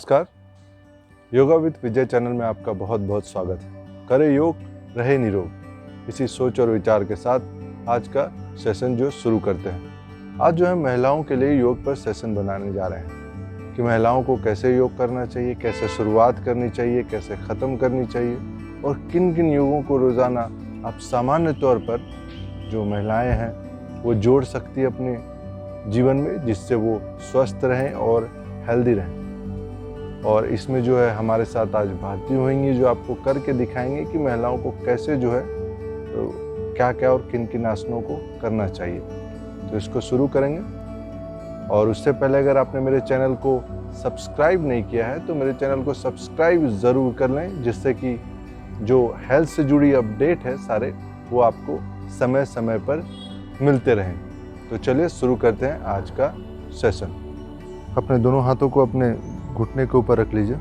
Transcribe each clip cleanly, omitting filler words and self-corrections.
नमस्कार, yoga with Vijay channel में आपका बहुत बहुत स्वागत है। करें योग, रहे निरोग, इसी सोच और विचार के साथ आज का सेशन जो शुरू करते हैं। आज जो है महिलाओं के लिए योग पर सेशन बनाने जा रहे हैं कि महिलाओं को कैसे योग करना चाहिए, कैसे शुरुआत करनी चाहिए, कैसे ख़त्म करनी चाहिए और किन किन योगों को रोज़ाना आप सामान्य तौर पर जो महिलाएं हैं वो जोड़ सकती है अपने जीवन में, जिससे वो स्वस्थ रहें और हेल्दी रहें। और इसमें जो है हमारे साथ आज भारती होंगी जो आपको करके दिखाएंगे कि महिलाओं को कैसे जो है तो क्या क्या और किन किन आसनों को करना चाहिए। तो इसको शुरू करेंगे। और उससे पहले अगर आपने मेरे चैनल को सब्सक्राइब नहीं किया है तो मेरे चैनल को सब्सक्राइब ज़रूर कर लें, जिससे कि जो हेल्थ से जुड़ी अपडेट है सारे वो आपको समय समय पर मिलते रहें। तो चलिए शुरू करते हैं आज का सेशन। अपने दोनों हाथों को अपने घुटने के ऊपर रख लीजिए।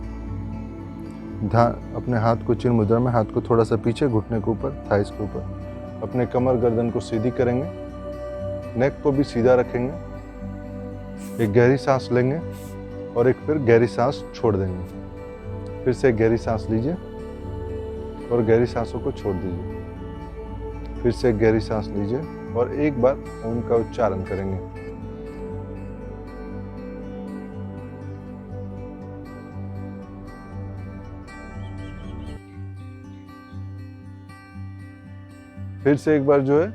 अपने हाथ को चिन्ह मुद्रा में, हाथ को थोड़ा सा पीछे, घुटने के ऊपर, थाइस के ऊपर। अपने कमर गर्दन को सीधी करेंगे, नेक को भी सीधा रखेंगे। एक गहरी सांस लेंगे और एक फिर गहरी सांस छोड़ देंगे। फिर से एक गहरी सांस लीजिए और गहरी सांसों को छोड़ दीजिए। फिर से एक गहरी सांस लीजिए और एक बार ओम का उच्चारण करेंगे। फिर से एक बार जो है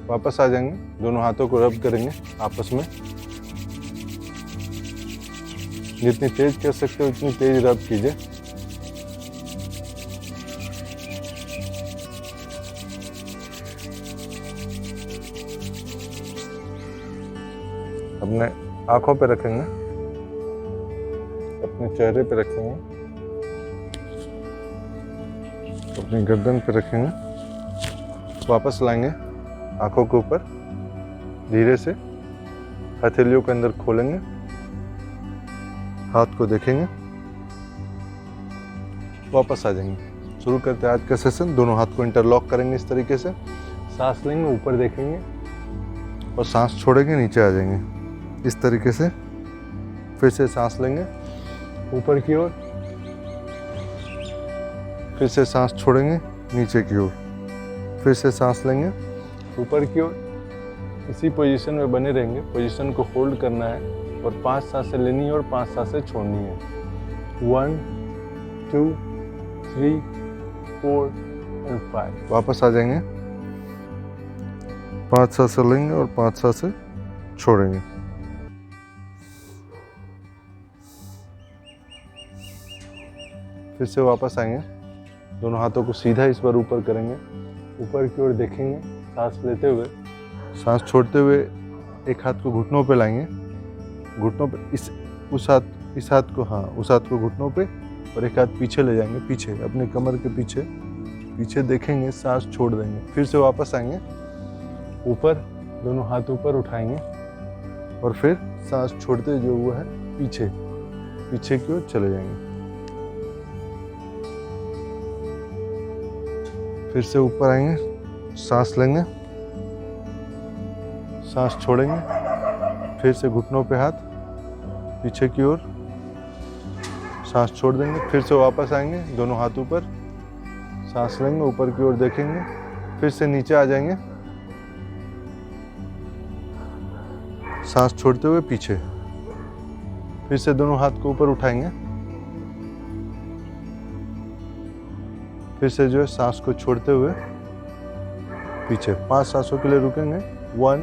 वापस आ जाएंगे, दोनों हाथों को रब करेंगे आपस में। जितनी तेज कर सकते हो उतनी तेज रब कीजिए। अपने आंखों पे रखेंगे, अपने चेहरे पे रखेंगे, अपनी गर्दन पे रखेंगे। वापस लाएंगे आंखों के ऊपर, धीरे से हथेलियों के अंदर खोलेंगे, हाथ को देखेंगे, वापस आ जाएंगे। शुरू करते हैं आज का सेशन। दोनों हाथ को इंटरलॉक करेंगे इस तरीके से। सांस लेंगे, ऊपर देखेंगे और सांस छोड़ेंगे, नीचे आ जाएंगे इस तरीके से। फिर से सांस लेंगे ऊपर की ओर, फिर से सांस छोड़ेंगे नीचे की ओर, फिर से सांस लेंगे ऊपर की ओर। इसी पोजीशन में बने रहेंगे। पोजीशन को होल्ड करना है और 5 सांसें लेनी है और 5 सांसें छोड़नी है। 1 2 3 4 और 5। वापस आ जाएंगे, 5 सांसें लेंगे और 5 सांसें छोड़ेंगे। फिर से वापस आएंगे, दोनों हाथों को सीधा इस बार ऊपर करेंगे, ऊपर की ओर देखेंगे, सांस लेते हुए, सांस छोड़ते हुए एक हाथ को घुटनों पे लाएंगे, घुटनों पे उस हाथ को घुटनों पे और एक हाथ पीछे ले जाएंगे, पीछे अपने कमर के पीछे देखेंगे, सांस छोड़ देंगे। फिर से वापस आएंगे, ऊपर दोनों हाथ ऊपर उठाएंगे और फिर सांस छोड़ते जो हुआ है पीछे की ओर चले जाएंगे। फिर से ऊपर आएंगे, सांस लेंगे, सांस छोड़ेंगे, फिर से घुटनों पे हाथ, पीछे की ओर, सांस छोड़ देंगे। फिर से वापस आएंगे, दोनों हाथ ऊपर, सांस लेंगे, ऊपर की ओर देखेंगे, फिर से नीचे आ जाएंगे, सांस छोड़ते हुए पीछे। फिर से दोनों हाथ को ऊपर उठाएंगे, फिर से जो है सांस को छोड़ते हुए पीछे। 5 सांसों के लिए रुकेंगे। 1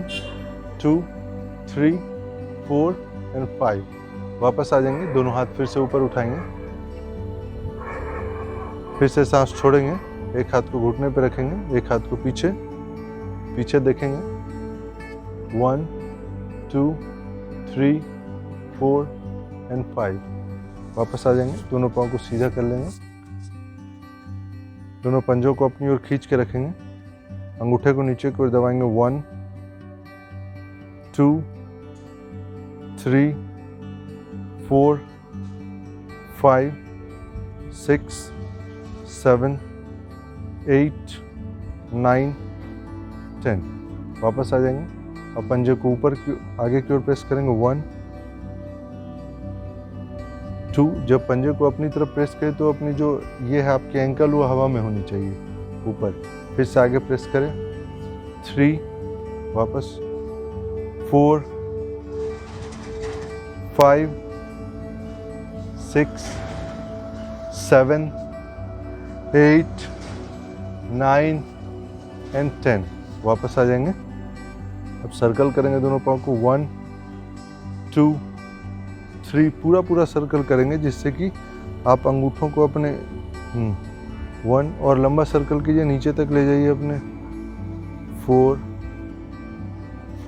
2 3 4 और 5। वापस आ जाएंगे, दोनों हाथ फिर से ऊपर उठाएंगे, फिर से सांस छोड़ेंगे, एक हाथ को घुटने पे रखेंगे, एक हाथ को पीछे देखेंगे। 1 2 3 4 और 5। वापस आ जाएंगे, दोनों पाँव को सीधा कर लेंगे, दोनों पंजों को अपनी ओर खींच के रखेंगे, अंगूठे को नीचे की ओर दबाएंगे। 1 2 3 4 5 6 7, 8, 9, 10। वापस आ जाएंगे और पंजे को ऊपर आगे की ओर प्रेस करेंगे। 1, 2। जब पंजे को अपनी तरफ प्रेस करें तो अपनी जो ये है आपकी एंकल वो हवा में होनी चाहिए ऊपर। फिर से आगे प्रेस करें। 3, वापस 4, 5, 6, 7, 8, 9 एंड 10। वापस आ जाएंगे। अब सर्कल करेंगे दोनों पाँव को। 1, 2, 3 पूरा सर्कल करेंगे जिससे कि आप अंगूठों को अपने 1 और लंबा सर्कल कीजिए, नीचे तक ले जाइए अपने। 4,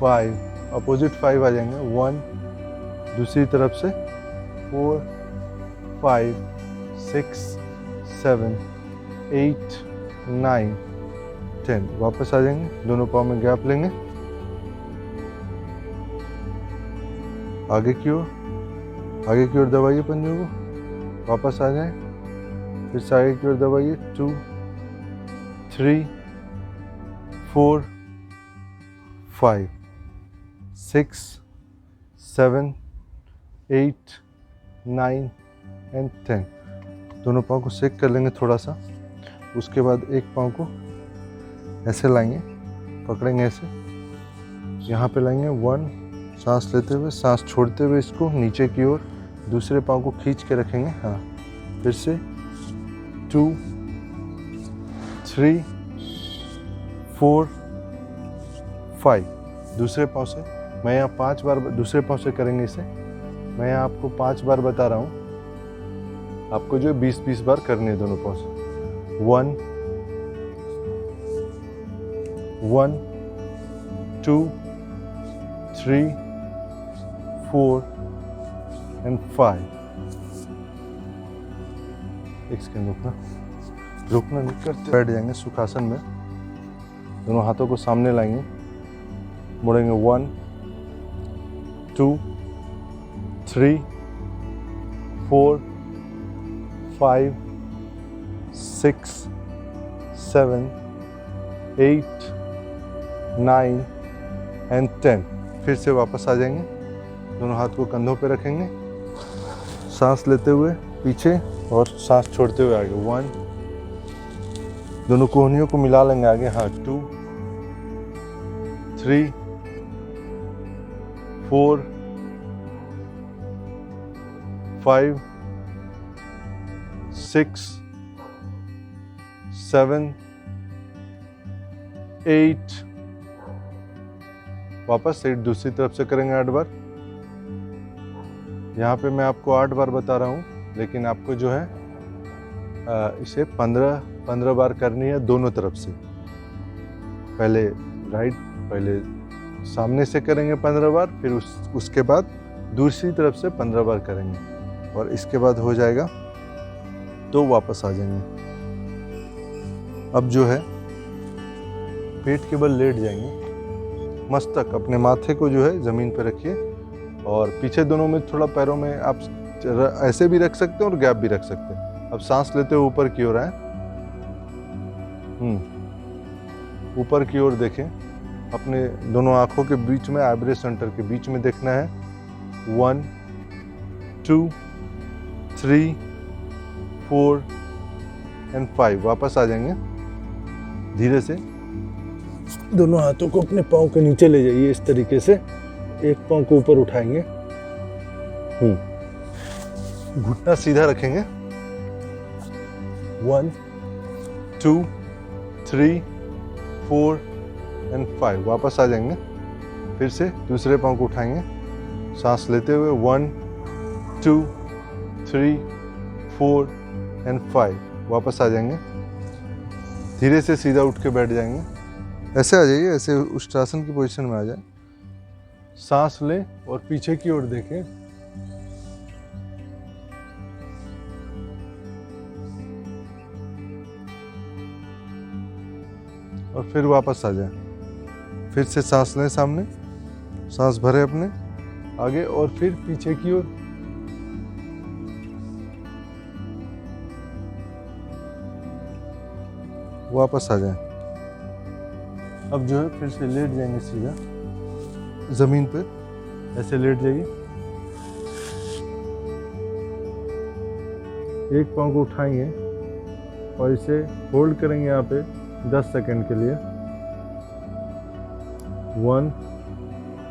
5 अपोजिट 5 आ जाएंगे। 1 दूसरी तरफ से 4, 5, 6, 7, 8, 9, 10। वापस आ जाएंगे। दोनों पाँव में गैप लेंगे। आगे की ओर दबाइए पंजों को। वापस आ जाए। फिर से आगे की ओर दबाइए। 2, 3, 4, 5, 6, 7, 8, 9 एंड 10। दोनों पाँव को सेक कर लेंगे थोड़ा सा। उसके बाद एक पाँव को ऐसे लाएंगे, पकड़ेंगे ऐसे, यहाँ पे लाएंगे। 1 सांस लेते हुए, सांस छोड़ते हुए इसको नीचे की ओर दूसरे पाँव को खींच के रखेंगे। हाँ, फिर से 2, 3, 4, 5। दूसरे पाँव से मैं यहाँ 5 बार दूसरे पाँव से करेंगे इसे। मैं यहाँ आपको 5 बार बता रहा हूँ, आपको जो 20-20 बार करनी है दोनों पाँव से। 1, 2, 3, 4 एंड 5। एक सेकंड रुकना नहीं करते। बैठ जाएंगे सुखासन में। दोनों हाथों को सामने लाएंगे, मुड़ेंगे। 1, 2, 3, 4, 5, 6, 7, 8, 9 एंड 10। फिर से वापस आ जाएंगे। दोनों हाथ को कंधों पे रखेंगे, सांस लेते हुए पीछे और सांस छोड़ते हुए आगे। 1, दोनों कोहनियों को मिला लेंगे आगे। हाँ, 2, 3, 4, 5, 6, 7, 8। वापस 8 दूसरी तरफ से करेंगे 8 बार। यहाँ पे मैं आपको 8 बार बता रहा हूँ, लेकिन आपको जो है इसे 15 बार करनी है दोनों तरफ से। पहले सामने से करेंगे 15 बार, फिर उसके बाद दूसरी तरफ से 15 बार करेंगे, और इसके बाद हो जाएगा तो वापस आ जाएंगे। अब जो है पेट के बल लेट जाएंगे, मस्तक अपने माथे को जो है ज़मीन पे रखिए, और पीछे दोनों में थोड़ा पैरों में आप ऐसे भी रख सकते हैं और गैप भी रख सकते हैं। अब सांस लेते हुए ऊपर की ओर आए। ऊपर की ओर देखें, अपने दोनों आँखों के बीच में, आईब्रो सेंटर के बीच में देखना है। 1, 2, 3, 4 एंड 5। वापस आ जाएंगे। धीरे से दोनों हाथों को अपने पाँव के नीचे ले जाइए इस तरीके से। एक पाँव को ऊपर उठाएंगे, घुटना सीधा रखेंगे। 1, 2, 3, 4 एंड 5। वापस आ जाएंगे। फिर से दूसरे पाँव को उठाएंगे, सांस लेते हुए। 1, 2, 3, 4 एंड 5। वापस आ जाएंगे। धीरे से सीधा उठ के बैठ जाएंगे। ऐसे आ जाइए, ऐसे उष्ट्रासन की पोजीशन में आ जाए। सांस लें और पीछे की ओर देखें। और फिर वापस आ जाए। फिर से सांस लें सामने, सांस भरे अपने आगे, और फिर पीछे की ओर। वापस आ जाएं। अब जो है फिर से लेट जाएंगे सीधा ज़मीन पर, ऐसे लेट जाइए। एक पाँव को उठाएंगे और इसे होल्ड करेंगे यहाँ पे 10 सेकंड के लिए। 1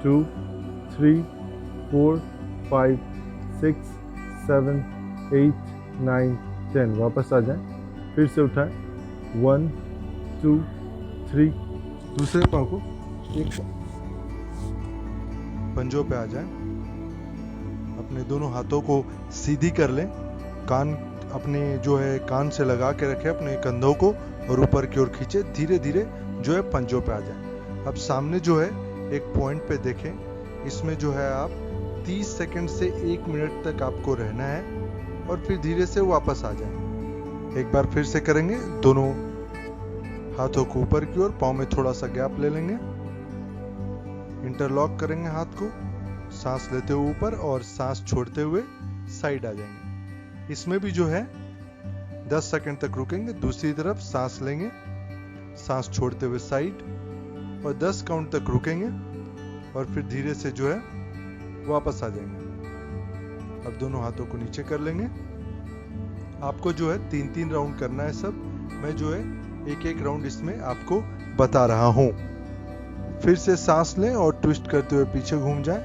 2 3 4 5 6 7 8 9 10। वापस आ जाएं, फिर से उठाएं। 1 2 3। दूसरे पाँव को एक पंजों पे आ जाएं। अपने दोनों हाथों को सीधी कर लें, कान अपने जो है कान से लगा के रखें अपने कंधों को और ऊपर की ओर खींचे। धीरे धीरे जो है पंजों पे आ जाएं। अब सामने जो है एक पॉइंट पे देखें, इसमें जो है आप 30 सेकंड से 1 मिनट तक आपको रहना है और फिर धीरे से वापस आ जाएं। एक बार फिर से करेंगे, दोनों हाथों को ऊपर की ओर, पाँव में थोड़ा सा गैप ले लेंगे, इंटरलॉक करेंगे हाथ को, सांस लेते हुए ऊपर और सांस छोड़ते हुए साइड आ जाएंगे। इसमें भी जो है 10 सेकंड तक रुकेंगे। दूसरी तरफ सांस लेंगे, सांस छोड़ते हुए साइड और 10 काउंट तक रुकेंगे और फिर धीरे से जो है वापस आ जाएंगे। अब दोनों हाथों को नीचे कर लेंगे। आपको जो है 3-3 राउंड करना है सब। मैं जो है एक एक राउंड इसमें आपको बता रहा हूं। फिर से सांस लें और ट्विस्ट करते हुए पीछे घूम जाएं।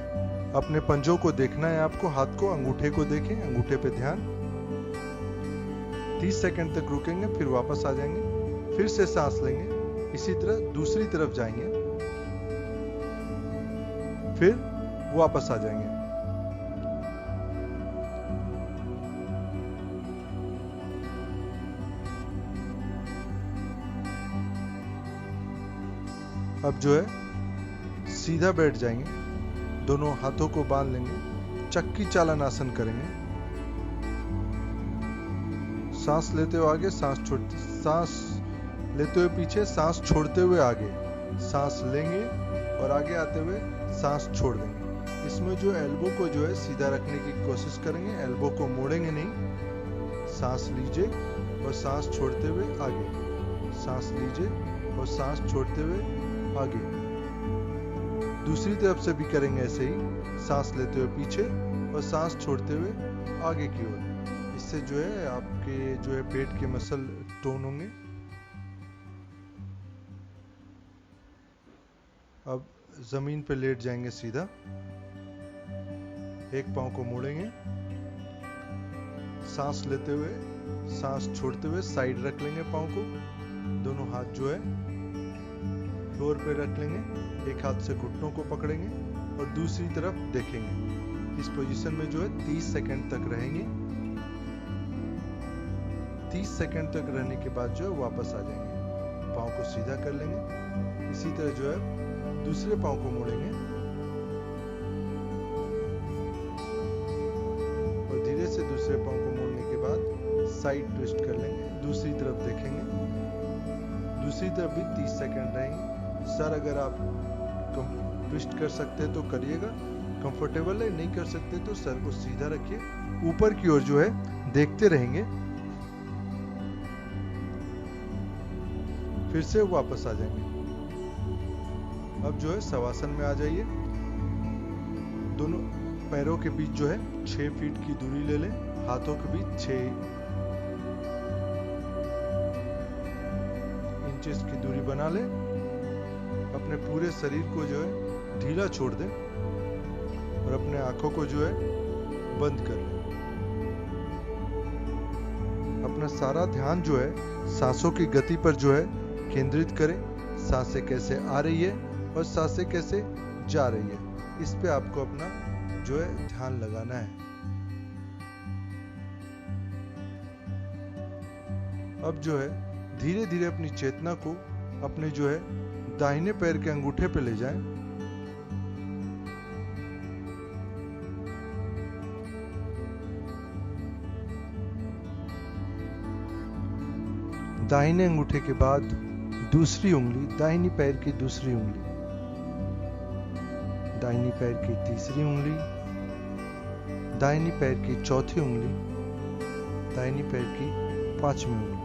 अपने पंजों को देखना है आपको, हाथ को, अंगूठे को देखें, अंगूठे पे ध्यान। 30 सेकंड तक रुकेंगे, फिर वापस आ जाएंगे। फिर से सांस लेंगे, इसी तरह दूसरी तरफ जाएंगे, फिर वापस आ जाएंगे। अब जो है सीधा बैठ जाएंगे, दोनों हाथों को बांध लेंगे, चक्की चालन आसन करेंगे। सांस लेते हुए आगे, सांस लेते हुए पीछे, सांस छोड़ते हुए आगे, सांस लेंगे और आगे आते हुए सांस छोड़ देंगे। इसमें जो एल्बो को जो है सीधा रखने की कोशिश करेंगे, एल्बो को मोड़ेंगे नहीं। सांस लीजिए और सांस छोड़ते हुए आगे, सांस लीजिए और सांस छोड़ते हुए आगे। दूसरी तरफ से भी करेंगे ऐसे ही, सांस लेते हुए पीछे और सांस छोड़ते हुए आगे की ओर। इससे जो है आपके जो है पेट के मसल टोन होंगे। अब जमीन पे लेट जाएंगे सीधा, एक पांव को मोड़ेंगे, सांस लेते हुए सांस छोड़ते हुए साइड रख लेंगे पांव को। दोनों हाथ जो है फ्लोर पे रख लेंगे, एक हाथ से घुटनों को पकड़ेंगे और दूसरी तरफ देखेंगे। इस पोजीशन में जो है 30 सेकंड तक रहेंगे। 30 सेकंड तक रहने के बाद जो है वापस आ जाएंगे, पांव को सीधा कर लेंगे। इसी तरह जो है दूसरे पांव को मोड़ेंगे और धीरे से दूसरे पांव को मोड़ने के बाद साइड ट्विस्ट कर लेंगे, दूसरी तरफ देखेंगे। दूसरी तरफ भी 30 सेकंड रहेंगे। सर अगर आप ट्विस्ट कर सकते हैं तो करिएगा, कंफर्टेबल है, नहीं कर सकते तो सर को सीधा रखिए, ऊपर की ओर जो है देखते रहेंगे। फिर से वापस आ जाएंगे। अब जो है शवासन में आ जाइए। दोनों पैरों के बीच जो है 6 फीट की दूरी ले लें, हाथों के बीच 6 इंचेस की दूरी बना लें। अपने पूरे शरीर को जो है ढीला छोड़ दें और अपने आंखों को जो है बंद कर लें। अपना सारा ध्यान जो है सांसों की गति पर जो है केंद्रित करें। सांसें कैसे आ रही है और सांसें कैसे जा रही है, इस पे आपको अपना जो है ध्यान लगाना है। अब जो है धीरे धीरे अपनी चेतना को अपने जो है दाहिने पैर के अंगूठे पे ले जाएं। दाहिने अंगूठे के बाद दूसरी उंगली, दाहिनी पैर की दूसरी उंगली, दाहिनी पैर की तीसरी उंगली, दाहिनी पैर की चौथी उंगली, दाहिनी पैर की 5वीं उंगली।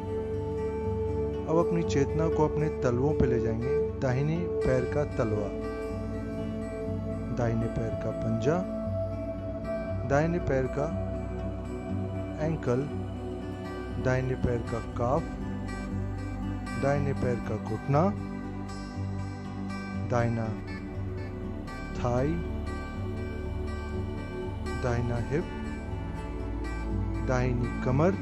अब अपनी चेतना को अपने तलवों पे ले जाएंगे। दाहिने पैर का तलवा, दाहिने पैर का पंजा, दाहिने पैर का एंकल, दाहिने पैर का काफ, दाहिने पैर का घुटना, दाहिना थाई, दाहिना हिप, दाहिनी कमर,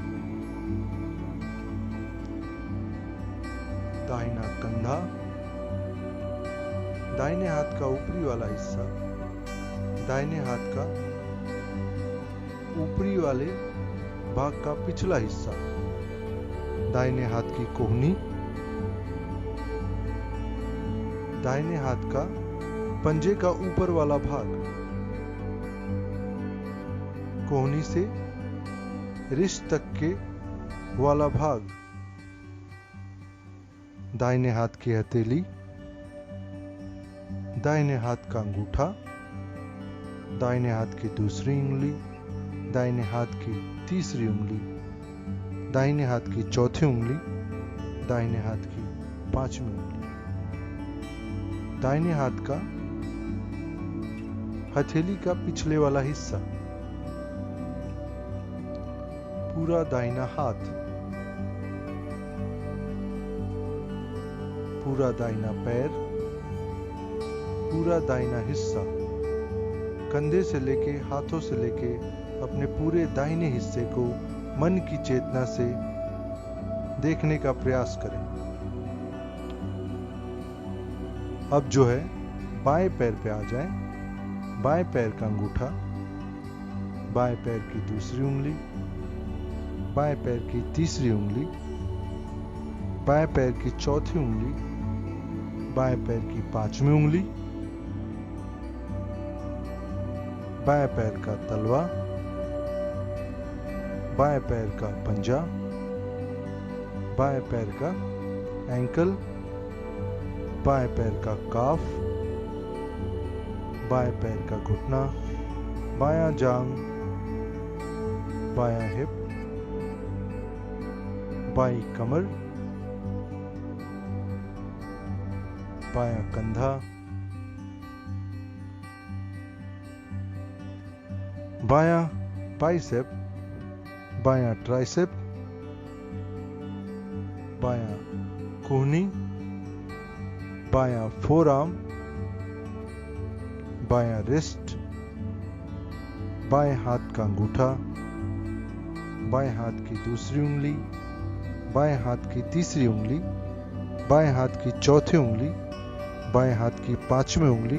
दाहिना कंधा, दाहिने हाथ का ऊपरी वाला हिस्सा, दाहिने हाथ का ऊपरी वाले भाग का पिछला हिस्सा, दाहिने हाथ की कोहनी, दाहिने हाथ का पंजे का ऊपर वाला भाग, कोहनी से रिस्ट तक के वाला भाग, दाहिने हाथ की हथेली, दाहिने हाथ का अंगूठा, दाहिने हाथ की दूसरी उंगली, दाहिने हाथ की तीसरी उंगली, दाहिने हाथ की चौथी उंगली, दाहिने हाथ की पांचवी उंगली, दाहिने हाथ का हथेली का पिछले वाला हिस्सा, पूरा दाहिना हाथ, पूरा दाहिना पैर, पूरा दाहिना हिस्सा, कंधे से लेके हाथों से लेके अपने पूरे दाहिने हिस्से को मन की चेतना से देखने का प्रयास करें। अब जो है बाएं पैर पे आ जाएं। बाएं पैर का अंगूठा, बाएं पैर की दूसरी उंगली, बाएं पैर की तीसरी उंगली, बाएं पैर की चौथी उंगली, बाएं पैर की पांचवी उंगली, बाएं पैर का तलवा, बाएं पैर का पंजा, बाएं पैर का एंकल, बाएं पैर का काफ, बाएं पैर का घुटना, बायां जांग, बायां हिप, बाईं कमर, बायां कंधा, बायां बाइसेप, बायां ट्राइसेप, बायां कोहनी, बायां फोरआर्म, बायां रिस्ट, बाएं हाथ का अंगूठा, बाएं हाथ की दूसरी उंगली, बाएं हाथ की तीसरी उंगली, बाएं हाथ की चौथी उंगली, बाएं हाथ की पांचवी उंगली,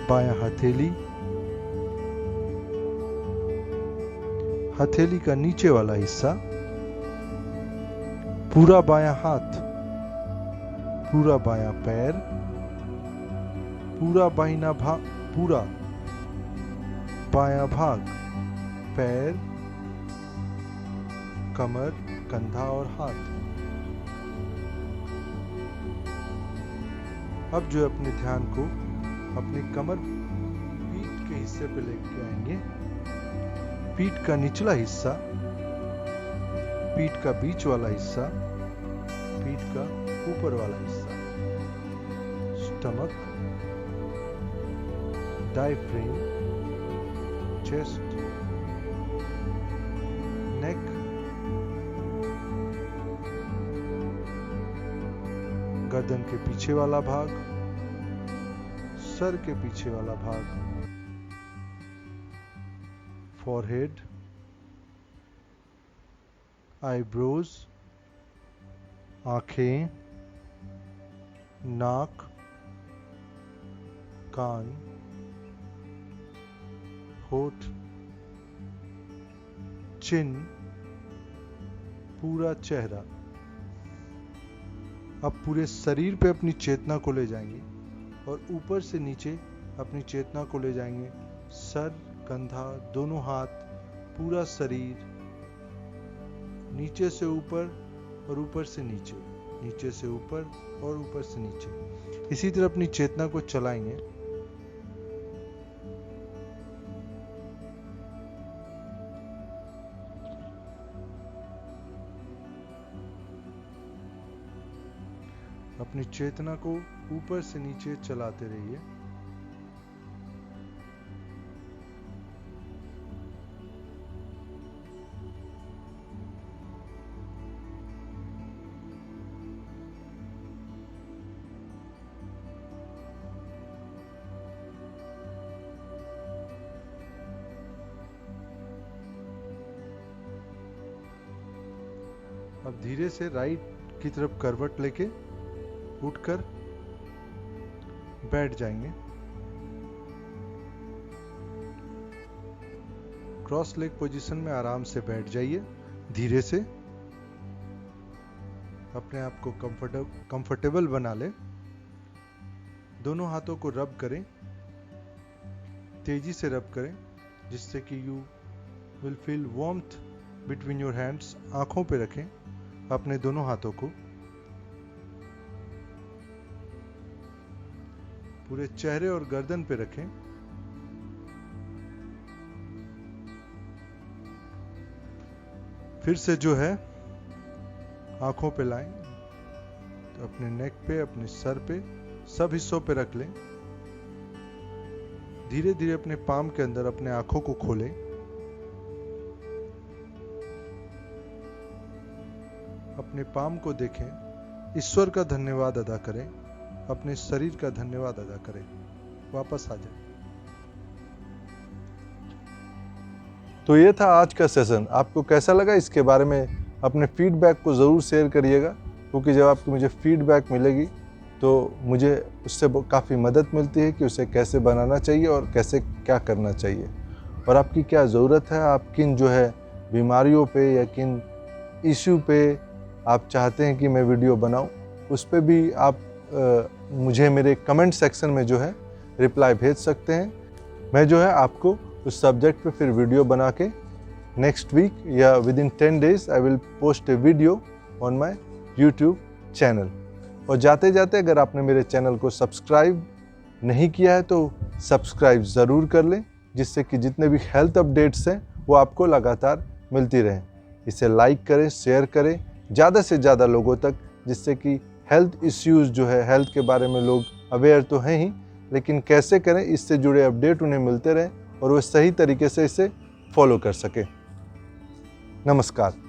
बायां हथेली, हथेली का नीचे वाला हिस्सा, पूरा बायां हाथ, पूरा बायां पैर, पूरा पूरा बायां भाग, पैर, कमर, कंधा और हाथ। अब जो अपने ध्यान को अपने कमर पीठ के हिस्से पे लेके आएंगे। पीठ का निचला हिस्सा, पीठ का बीच वाला हिस्सा, पीठ का ऊपर वाला हिस्सा, स्टमक, डायफ्रेम, चेस्ट, नेक, गर्दन के पीछे वाला भाग, सर के पीछे वाला भाग, फॉरहेड, आईब्रोज, आंखें, नाक, कान, होठ, चिन, पूरा चेहरा। अब पूरे शरीर पे अपनी चेतना को ले जाएंगे और ऊपर से नीचे अपनी चेतना को ले जाएंगे। सर, कंधा, दोनों हाथ, पूरा शरीर, नीचे से ऊपर और ऊपर से नीचे, नीचे से ऊपर और ऊपर से नीचे। इसी तरह अपनी चेतना को चलाएंगे। अपनी चेतना को ऊपर से नीचे चलाते रहिए। अब धीरे से राइट की तरफ करवट लेके उठकर बैठ जाएंगे। क्रॉस लेग पोजीशन में आराम से बैठ जाइए। धीरे से अपने आप को कंफर्टेबल बना ले। दोनों हाथों को रब करें, तेजी से रब करें, जिससे कि you will feel warmth between your hands. आंखों पे रखें अपने दोनों हाथों को, पूरे चेहरे और गर्दन पे रखें। फिर से जो है आंखों पे लाएं, तो अपने नेक पे, अपने सर पे, सब हिस्सों पे रख लें। धीरे धीरे अपने पाम के अंदर अपने आंखों को खोलें। अपने पाम को देखें, ईश्वर का धन्यवाद अदा करें, अपने शरीर का धन्यवाद अदा करें। वापस आ जाए। तो ये था आज का सेशन। आपको कैसा लगा इसके बारे में अपने फीडबैक को ज़रूर शेयर करिएगा, क्योंकि जब आपको मुझे फीडबैक मिलेगी तो मुझे उससे काफ़ी मदद मिलती है कि उसे कैसे बनाना चाहिए और कैसे क्या करना चाहिए, और आपकी क्या ज़रूरत है, आप किन जो है बीमारियों पे या किन इश्यू पे आप चाहते हैं कि मैं वीडियो बनाऊं, उस पे भी आप मुझे मेरे कमेंट सेक्शन में जो है रिप्लाई भेज सकते हैं। मैं जो है आपको उस सब्जेक्ट पे फिर वीडियो बना के नेक्स्ट वीक या with in 10 days I will post A video on my YouTube channel. और जाते जाते अगर आपने मेरे चैनल को सब्सक्राइब नहीं किया है तो सब्सक्राइब ज़रूर कर लें, जिससे कि जितने भी हेल्थ अपडेट्स हैं वो आपको लगातार मिलती रहें। इसे लाइक करें, शेयर करें ज़्यादा से ज़्यादा लोगों तक, जिससे कि हेल्थ इश्यूज़ जो है, हेल्थ के बारे में लोग अवेयर तो हैं ही, लेकिन कैसे करें इससे जुड़े अपडेट उन्हें मिलते रहें और वो सही तरीके से इसे फॉलो कर सकें। नमस्कार।